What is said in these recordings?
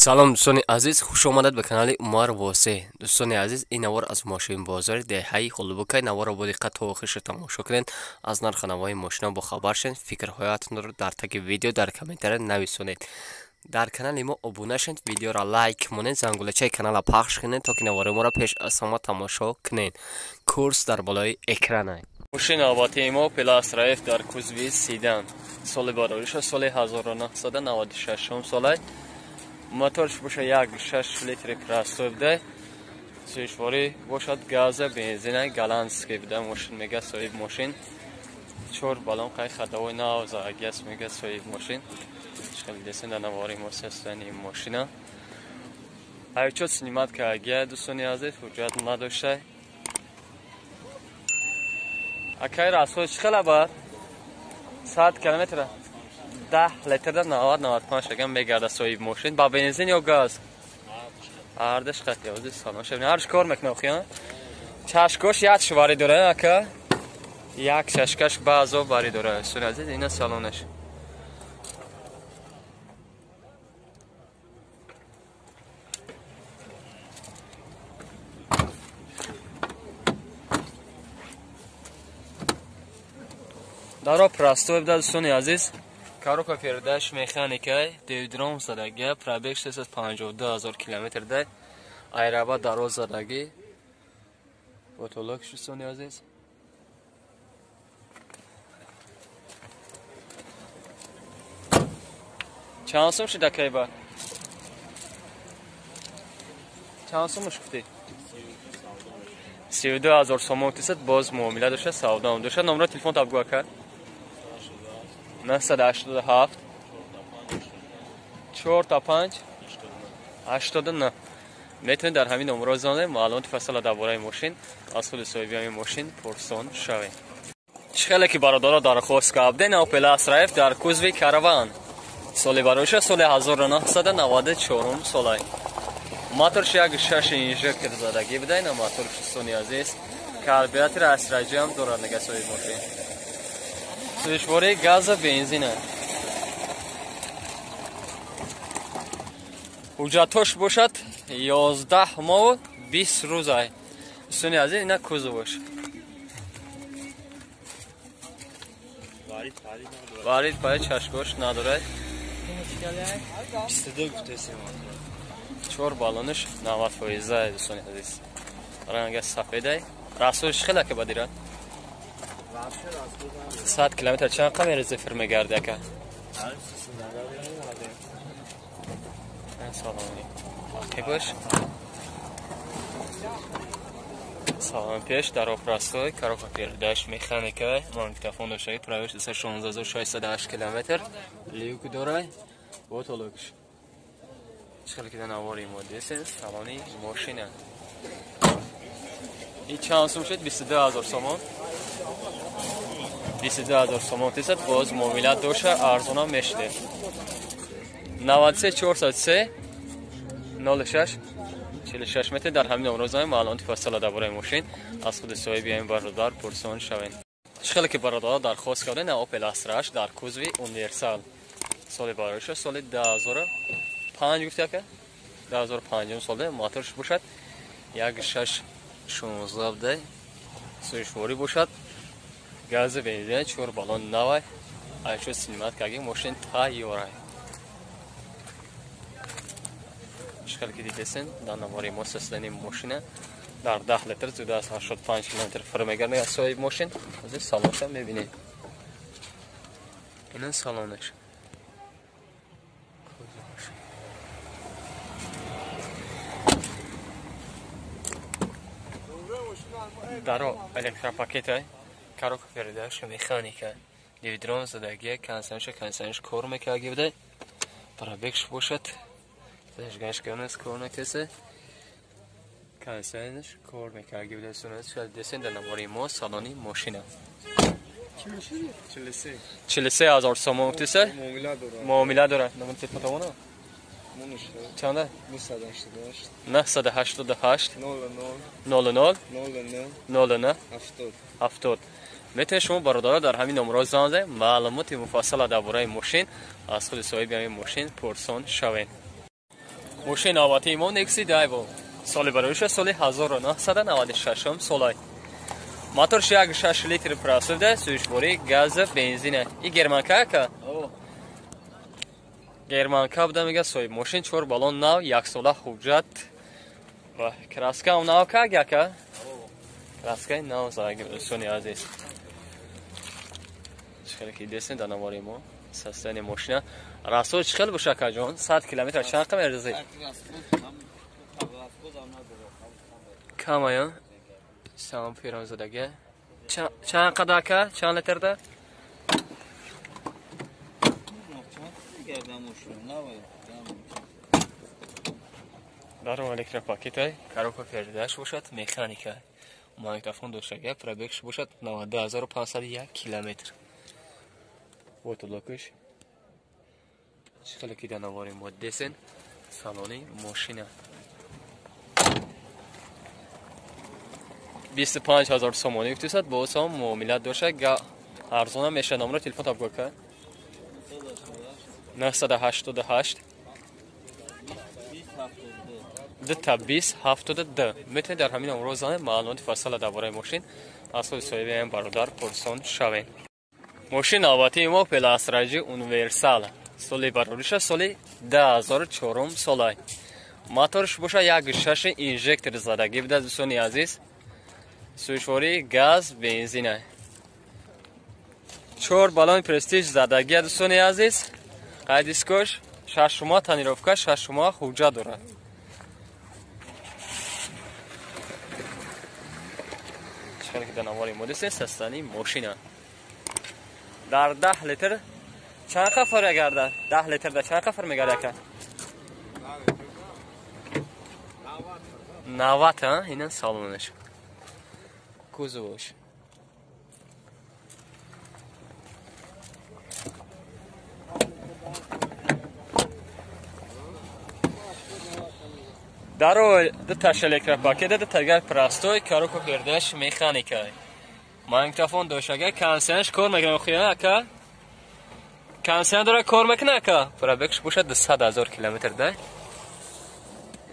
салом дӯстони азиз, хуш омадед ба канали Умар Восеъ. дӯстони азиз, ин навор аз мошинбозори деҳаи Хулубукай. Наворро бо диққат то охирша тамошо кунед. аз нархи навои мошина бохабар шавед. фикраҳоятонро дар таги видео дар комментария нависонед. дар канали мо обуна шавед, видеоро лайк монед, зангулачаи канала пахш кунед, то ки навори моро пеш аз ҳама тамошо кунед. курс дар болои экран. мошина аватии мо Пиластраев дар кузови седан. соли барориша соли 1996 солай. моторш бошад 1.6 литри красов дай. сӯишворӣ бошад газа, бензина, голландский буда мошин мега соҳиб мошин. 4 баллон қай хадовой навза агас мега соҳиб мошин. Шхели десен дар навори мо состоянии мошина. Айчот снимат карда дӯстони азиз, ҳуҷҷат надоштай. Акай расход чиқала бар? 100 километр 10 литрда 90-95 агам мегарда соҳиб мошин. Ба бензин ё газ? Ардаш қати азиз салом шавин. Ардаш кор мекунад хиён. Чашкош як швари дора ака. Як чашкаш базо бари дора. Сун азиз ина салонаш. Даро простой буда дӯстони азиз. Коробка передач механикай, девидром задаги, пробег 652,000 км дай. Айраба дароз задаги. Потолок дӯстони азиз. Чанд сум шуда кайба? Чанд сум шуфти? 32,000 сомон тисад боз муомила доша, савдом доша. Номер телефон табгу ака. 987 4 89 метавонед дар ҳамин номерҳо занед, маълумоти фассала дар бораи мошин аз худи соҳиби ҳамин мошин пурсон шавед. чӣ хеле ки бародаро дархост карден Opel Astra дар кузови караван. соли бароиша соли 1994 солай. моторш 1.6 инжектор задагӣ буда, ина мотор дӯстони азиз. карбюратори асраҷӣ ҳам дорад нага соҳиби мошин. сӯишвории газа, бензина. ҳуҷҷатош бошад 11 моҳ 20 рӯзай. дӯстони азиз, ина кузовош. барид пай чашкош надорад. 4 баллонаш 90% дӯстони азиз. ранга сафедай. расходш хеле ка бадирад. 100 километр чанд камера зифр мегарди ака? салони пеш салон пеш даро простой, коробка передач механика, магнитофон доштай, пробег 16608 километр, люк дорай, потолокш. чиқар ки навори мо десен салони мошина. ин чанд сум шуд? 22000 сомон. 22000 сомон тисад боз муомила доша, арзона мешуде. 93 403 06 46 метр дар ҳамин номеро занед, маълумоти фассала дар бораи мошин аз худи соҳиби ҳамин бародар пурсон шавед. чӣ хеле ки бародаро дархост карден Opel Astra дар кузови универсал. соли бароиша соли 2005 гуфти ака? 2005 солда моторш бошад 1.6 16 дай. сӯишворӣ бошад газа, бензин, 4 баллон навай. айчо снимат карги мошин тайёрай. чиқар ки дидесен дар навори мо состоянии мошина дар 10 литр 285 км фар мегард аз соҳиби мошин. азиз салонша мебинед. ина салонаш. даро электропакетай, коробка передач механика, девидром задаги, кондиционерш кор мекарди буда. пробегш бошад. зажигаш кунас кор накаса. кондиционерш кор мекарди буда. сунат шад десен дар навори мо салони мошина. 43000 сомон тиса. муомила дорад. номер телефон тавона? чанда? 988 00 00 70. метавонед шумо бародаро дар ҳамин номерҳо зан занед, маълумоти муфассала дар бораи мошин аз худи соҳиби ҳамин мошин пурсон шавед. ماشین نوبتی ما نکسی دایو سال برایش سال 1996 سالای موتورش یک 6 لیتر پراسوده سویچبری گاز بنزینه این گرمانکا که گرمانکا بوده میگه سوی ماشین 4 بالون نو یک ساله حجت و کراسکا اون نو که گه کراسکا نو زاگی سونی عزیز چخیلی که دیسن دانواری ما سستانی ماشین راسو چخیل باشه که جان 100 کیلومتر چند کم ارزی کم آیا سلام پیران زدگه چند قدر که چند لیتر ده دارم الکتریک پاکت های کاروکا پردهش باشد مکانیکا ماگنیتوفون دوشگه پرابکش باشد 92501 کیلومتر وتولوکش چخیلی که دانواری مدسن سالانی ماشینه 25000 سومونی افتاد با سام معاملات داشته گه ارزونه میشه نمره تلفن تابگو که 988 تا 2072 میتونید در همین امروزانه معلومات فصل درباره ماشین از خود صاحب این برادر پرسون شوید. ماشین نوبتی ما پلاستراژی اونیورسال سالی برداشت سالی 2004 سالای موتورش باشه یک 6 اینژکتور زدگی بوده دوستان عزیز سویچواری گاز بنزینه 4 بالون پرستیژ زدگی دوستان عزیز قیدیسکش 6 ماه تنیروفکا 6 ماه حجت داره چخیلی که دنواری مدرسه سستانی ماشینه در 10 لیتر چند خفر گرده 10 لیتر در چند خفر میگرده که 90 ها اینه سالونش کوزوش دارو دو الکتریک پاکت دو تگر پراستوی کاروکو پردهش مکانیکا ماگنیتوفون دوشگه کانسنش کار میکنه خویا که کانسن داره کار میکنه که پرابکش باشه 200,000 کیلومتر ده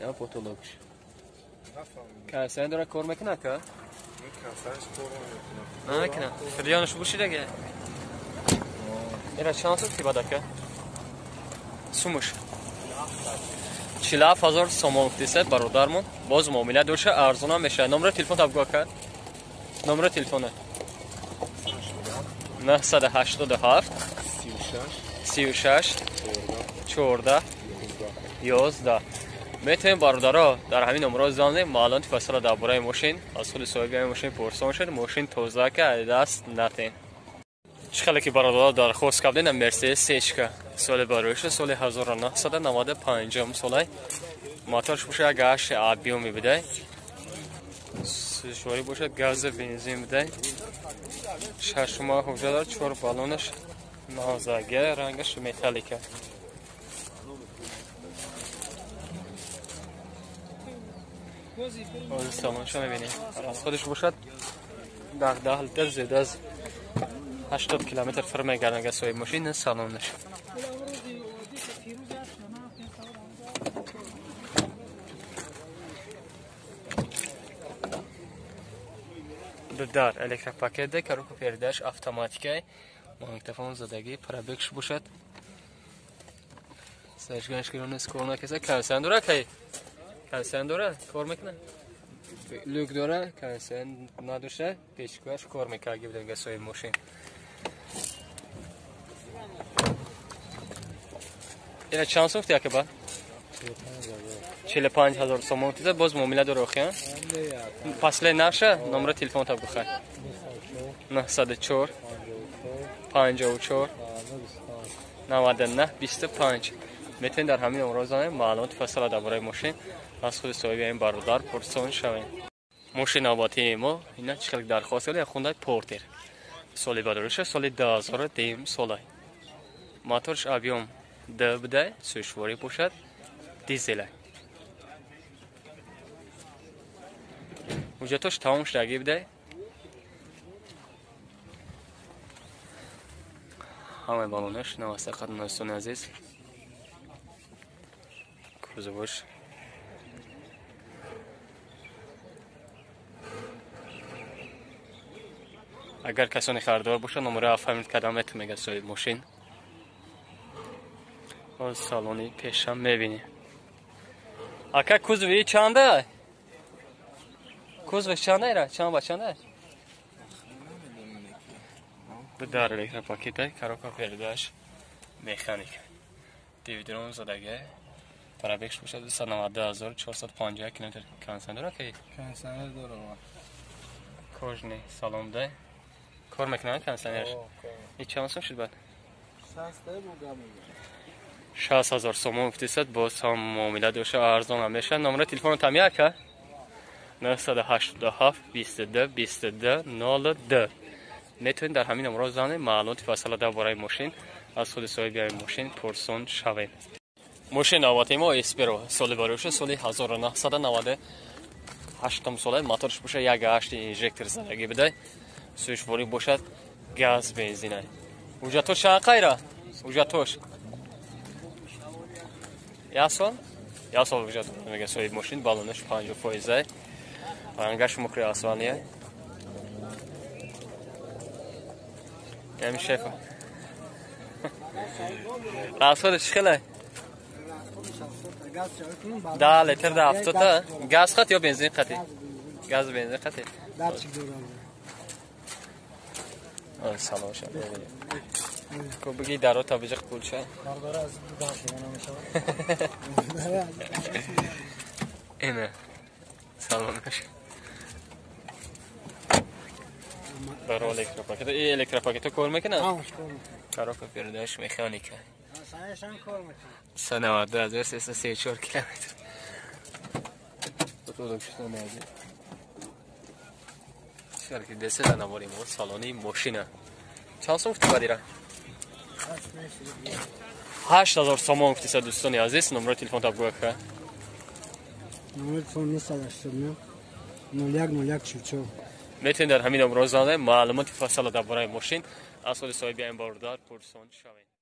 یا پوتولوکش کانسن داره کار میکنه که کانسنش کار نمیکنه فریانش بوشی دیگه اینا چانس کی بده که سومش 40000 سوم افتاد برادرمون باز معامله دوشه ارزونه میشه نمره تلفن تابگو کرد نمره تلفنه 987 36 14 11 میتونیم برادرها در همین نمره زنده معلومات فصل درباره ماشین از خود صاحب ماشین پرسون شد ماشین توزیع که دست نتین چخیلی که برادرها درخواست کردن مرسدس سیچکا سال بروش سال 1995 سال موتورش باشه گاش آبیو میبده سویچواری باشه گاز بنزین بده 6 ماه حجت داره 4 بالونش نازگه رنگش متالیکه از سامانشو میبینیم از خودش باشد در 10 لیتر زید از 80 کیلومتر فرمه گرنگه سوی ماشین سالونش در الکتریک پاکت ده کاروکو پردهش اتوماتیکه ماگنیتوفون زدگی پرابکش باشد سرچگانش کرونه سکورنا کسا کانسن داره که کانسن داره کار میکنه لوک داره کانسن نداشته پیشگاهش کار میکنه گیب دنگه سوی ماشین اینا چند سوفت یا که با 45,000 سوم دیده باز معامله داره خیان فصله نشه نمره تلفن تا بخواه 904 54 99 25 میتونید در همین امروزانه معلومات فصل درباره ماشین از خود صاحب این برادر پرسون شوید ماشین آباتی ما اینا چخیلی درخواست کردن خونده پورتر سالی بدرش سال 2002 سالای موتورش آبیوم ده بده سویچواری باشد دیزله حجتش تمام شدگی بده همه بالونش نوسته قدم نستون عزیز روز اگر کسانی خریدار باشه نمره افهمید کدامت میگه صاحب ماشین. باز سالونی پیشم میبینی. اکا کوزوی چنده؟ کوزوی چنده ایره؟ چند با چنده؟ در الکتر پاکیت کاروکا پیرداش مکانیک دیویدرون زدگه پرابکش باشه 292,450 کیلومتر کنسن داره که کنسنر داره کجنی سالون ده کار میکنه کنسنرش هیچ چانسم شد بعد 60,000 سوم افتیست باز هم معامله دوشه ارزان هم میشه. نمره تلفن تمیه که 987 22 22 02 میتونید در همین نمره زنید معلومات فاصله درباره ماشین از خود صاحب ماشین پرسون شوید. ماشین نواتای ما اسپیرو سال باروشه سال 1998 ساله موتورش باشه 1.8 اینژکتور زدگی بده سویچباری باشد گاز بنزینه. اوجاتوش چند قیره؟ اوجاتوش یا سال اوجاتوش میگه صاحب ماشین بالونش 50% رنگش مکری آسمانیه. همین شفا راسخودش خیلی 10 لیتر ده 70 گاز خط یا بنزین خطی؟ گاز بنزین خطی سلام شد کو بگی درو تا بجق پول شد اینه سلام شد برای الکتروپاکت ای الکتروپاکت کار میکنه؟ کاروکا پیرداش مکانیکه سنواده 1334 کیلومتر بطور شده نازی شرکی دسته دنواری ما سالانی ماشینه چند سوم فتی بدیره؟ 8,000 سوم فتی دوستانی عزیز. نمره تلفن تاب گوه که نمره تلفن نیست 01 44 میتونید در همین نمره زنده معلومات فاصله درباره ماشین از خود صاحب این باردار پرسون شوید.